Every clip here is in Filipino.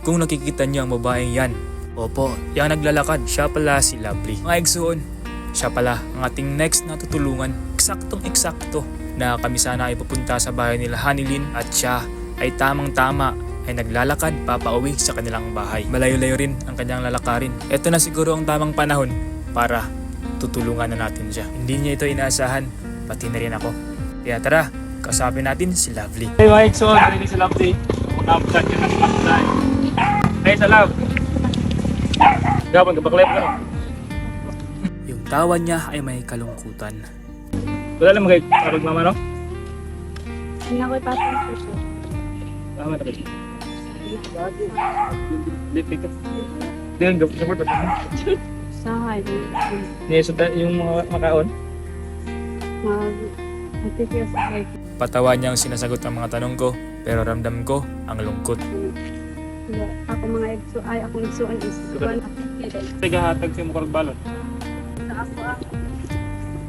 Kung nakikita niyo ang babaeng yan, opo, yung naglalakad, siya pala si Lovely. Mga igsuon, siya pala ang ating next na tutulungan. Eksaktong-eksakto na kami sana ay pupunta sa bahay nila Hanilin at siya ay tamang-tama ay naglalakad papauwi sa kanilang bahay. Malayo-layo rin ang kanyang lalakarin. Ito na siguro ang tamang panahon para tutulungan na natin siya. Hindi niya ito inaasahan, pati na rin ako. Kaya tara, kausapin natin si Lovely. Hey mga Exxon, narinig si Lovely. Mag-upchat yun ang pagkain. Hey sa Love. Gapon, kapaklep ka no? Yung tawa niya ay may kalungkutan. Wala lang mga kapag mama no? Ano ko ipapang po siya? Tama na kayo. Lipik ka. Tingnan, gapon pa. Sahay. Niso yung mga makaon. Mag-antifios ay Patawa niya ang sinasagot ng mga tanong ko, pero ramdam ko ang lungkot. ako mga egso ay akong igsuon is kuan aktividad. Tigahatag si Mukarag Balon. Sa ako ang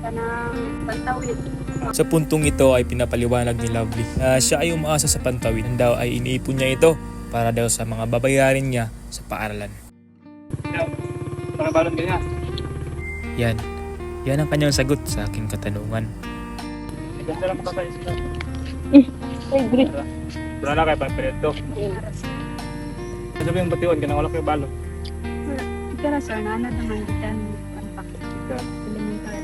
kanang pantawid. Sa puntong ito ay pinapaliwanag ni Lovely na siya ay umaasa sa pantawid. Daw ay iniipon niya ito para daw sa mga babayarin niya sa paaralan. Mukarag Balon ganyan. Yan ang kanyang sagot sa aking katanungan. Ganda lang makakain sila. Ay, great. Wala na kayo pang-perito. Sabi yung batiwan, ganang wala kayo balon. Pero sir, naano naman diyan panpak. Elementary.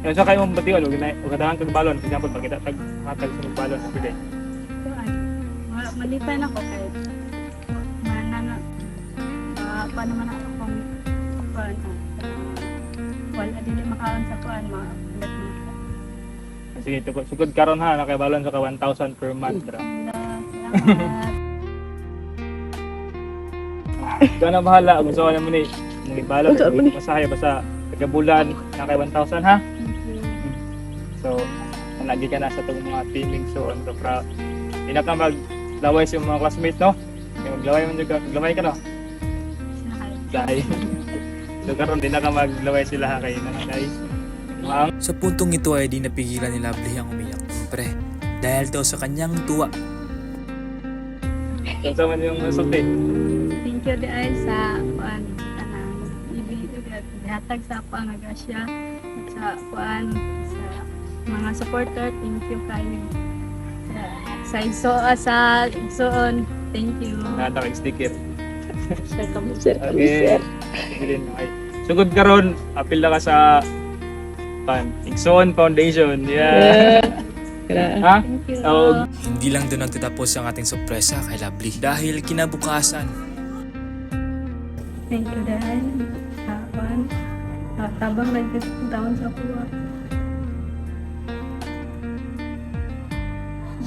Yan sa kayo mong batiwan, huwag kadahan kag balon. For example, pag hatag sa balon sa pili. So ay malipan ako kay manana paano man ako kung kuan wala dili makaon sa kuan mga Sige, sugod karon ha, nakabalon sa ka 1,000 per month. salamat. Ikaw na bahala, gusto ko naman mga balon, masahe, basta tagabulan, naka 1,000 ha? Thank you. So, lagi ka na sa itong mga teaming, so on, so proud. Hindi na ka maglaway sa mga classmates, no? Maglaway mo ka, maglaway ka, no? Sahay. Dahil, so karon di na ka maglaway sila ha, kayo na guys. Sa puntong ito ay di napigilan ni Lovely ang umiyak. Siyempre, dahil daw sa kanyang tuwa. So, sa man yung nasulti. Thank you dahil sa kuan kanang ihatag sa ako ang agasya at sa kuan sa mga supporter. Thank you kayo. Sa igsoon. Thank you. Nakataka sticker. Sir, Okay. Okay. Sugod karon, apil na ka sa Igsoon Foundation. Yeah. Ha? Thank you. Oh, Hindi lang doon nagtatapos ang ating sorpresa kay Lovely. Dahil kinabukasan, Thank you dahil sa kuan. Tabang nagtaon sa kuwa.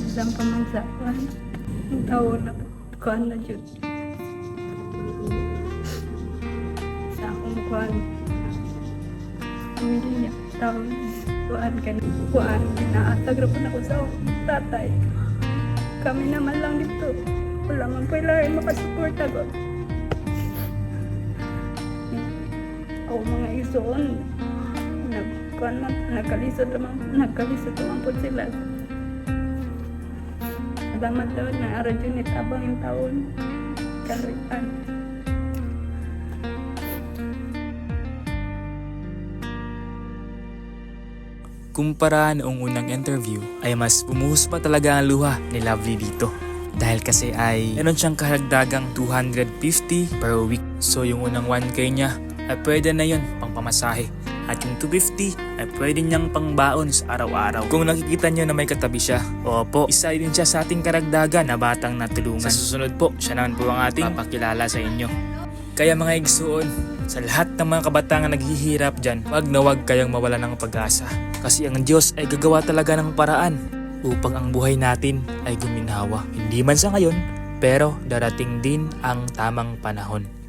Isang pa man sa kuan. Ang taon na kuan na dyan. Sa akong kuan. Pamilya niya. Taon. Kuan ka na. Kuan. Ginaatag na po na ko sa tatay. Kami naman lang dito. Wala man po ilahin makasuporta ko. O mga igsoon. Kuan man. Nagkalisod naman po sila. Salamat daw na aral unit abang yung taon. Kalitan. kumpara noong unang interview, ay mas bumuhos pa talaga ang luha ni Lovely dito. Dahil kasi ay meron siyang karagdagang 250 per week. So yung unang 1K niya ay pwede na yun pang pamasahe. At yung 250 ay pwede niyang pangbaon sa araw-araw. Kung nakikita niyo na may katabi siya, opo, isa din siya sa ating karagdagan na batang natulungan. Sa susunod po, siya naman po ang ating papakilala sa inyo. Kaya mga igsuon, sa lahat ng mga kabataan na naghihirap dyan, wag na wag kayong mawala ng pag-asa. Kasi ang Diyos ay gagawa talaga ng paraan upang ang buhay natin ay guminhawa. Hindi man sa ngayon, pero darating din ang tamang panahon.